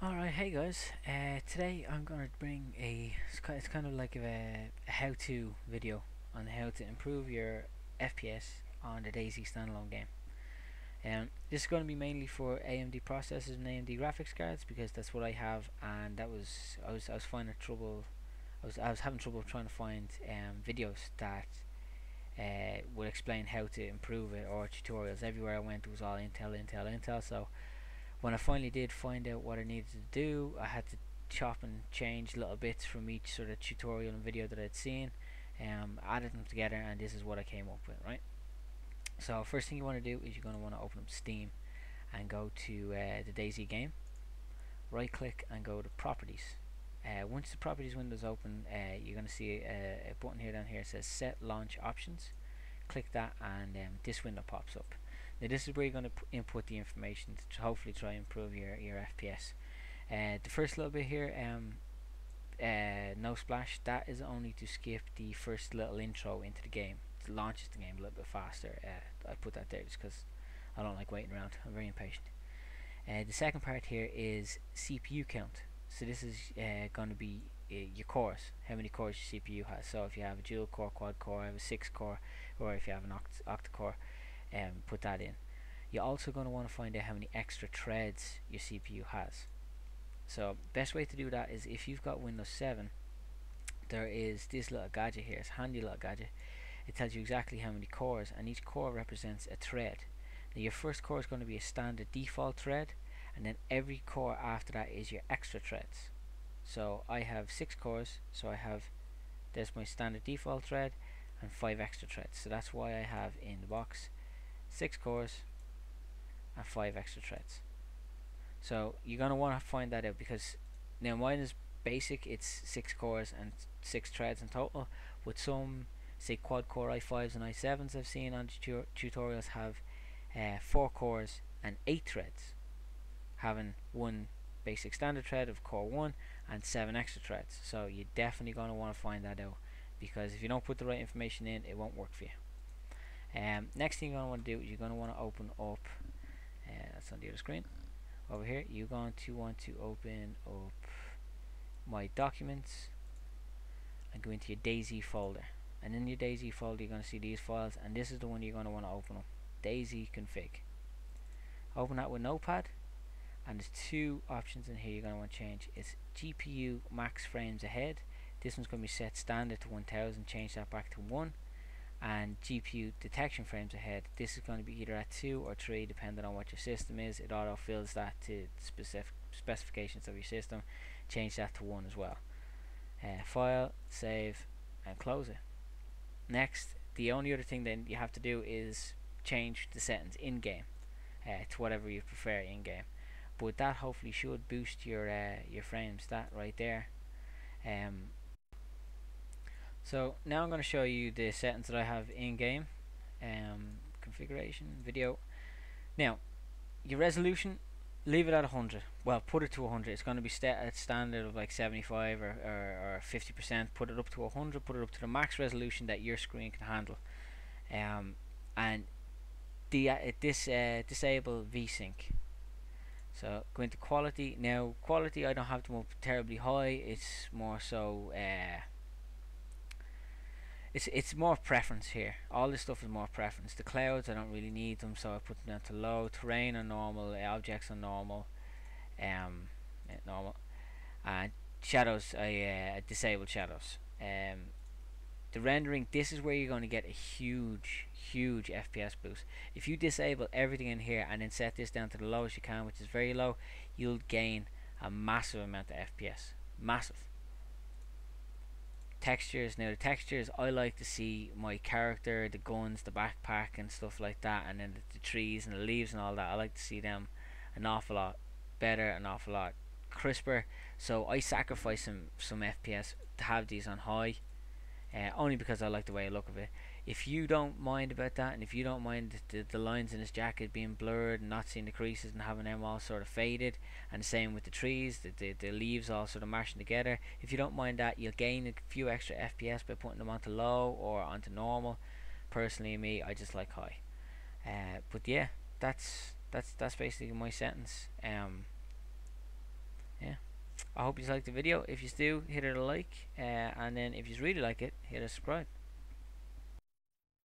Alright, hey guys. Today I'm going to bring it's kind of like a how-to video on how to improve your FPS on the DayZ Standalone game. This is going to be mainly for AMD processors and AMD graphics cards because that's what I have, and I was finding trouble. I was having trouble trying to find videos that would explain how to improve it, or tutorials. Everywhere I went it was all Intel, Intel, Intel. So when I finally did find out what I needed to do, I had to chop and change little bits from each sort of tutorial and video that I'd seen, added them together, and this is what I came up with, right? So first thing you want to do is you're going to want to open up Steam and go to the DayZ game. Right click and go to properties. Once the properties window is open, you're going to see a button here down here that says set launch options. Click that and this window pops up. Now this is where you're going to input the information to hopefully try and improve your FPS. The first little bit here, no splash, that is only to skip the first little intro into the game. It launches the game a little bit faster. I put that there just because I don't like waiting around. I'm very impatient. The second part here is CPU count. So this is going to be your cores, how many cores your CPU has. So if you have a dual core, quad core, have a 6 core, or if you have an octa core, put that in. You're also going to want to find out how many extra threads your CPU has. So best way to do that is if you've got Windows 7, there is this little gadget here. It's a handy little gadget. It tells you exactly how many cores, and each core represents a thread. Now your first core is going to be a standard default thread, and then every core after that is your extra threads. So I have 6 cores, so there's my standard default thread and 5 extra threads. So that's why I have in the box 6 cores and 5 extra threads. So you're going to want to find that out, because now mine is basic, it's 6 cores and 6 threads in total. With some, say, quad core i5s and i7s I've seen on tutorials have 4 cores and 8 threads, having one basic standard thread of core 1 and 7 extra threads. So you're definitely going to want to find that out, because if you don't put the right information in, it won't work for you. Next thing you're going to want to do is you're going to want to open up, that's on the other screen over here, you're going to want to open up my documents and go into your DayZ folder, and in your DayZ folder you're going to see these files, and this is the one you're going to want to open up, DayZ config. Open that with Notepad, and there's 2 options in here you're going to want to change. It's GPU max frames ahead. This one's going to be set standard to 1000, change that back to 1. And GPU detection frames ahead, this is going to be either at 2 or 3 depending on what your system is. It auto fills that to specific specifications of your system. Change that to 1 as well. File, save, and close it. Next, the only other thing then you have to do is change the settings in game to whatever you prefer in game. But that hopefully should boost your frames, that right there. So now I'm going to show you the settings that I have in game. Configuration, video. Now your resolution, leave it at 100. Well, put it to 100. It's going to be at standard of like 75 or 50%. Put it up to 100. Put it up to the max resolution that your screen can handle. And disable VSync. So go into quality. Now quality, I don't have them up terribly high. It's more so it's more preference here. All this stuff is more preference. The clouds, I don't really need them, so I put them down to low. Terrain are normal, objects are normal, normal. And shadows, I disabled shadows. The rendering, this is where you're going to get a huge FPS boost. If you disable everything in here and then set this down to the lowest you can, which is very low, you'll gain a massive amount of FPS. Massive. Textures, now the textures, I like to see my character, the guns, the backpack and stuff like that, and then the trees and the leaves and all that. I like to see them an awful lot better, an awful lot crisper. So I sacrifice some FPS to have these on high, only because I like the way I look of it. If you don't mind about that, and if you don't mind the lines in his jacket being blurred and not seeing the creases and having them all sort of faded, and the same with the trees, the leaves all sort of mashing together, if you don't mind that, you'll gain a few extra FPS by putting them onto low or onto normal. Personally, me, I just like high. But yeah, that's basically my settings. I hope you liked the video. If you do, hit it a like, and then if you really like it, hit a subscribe.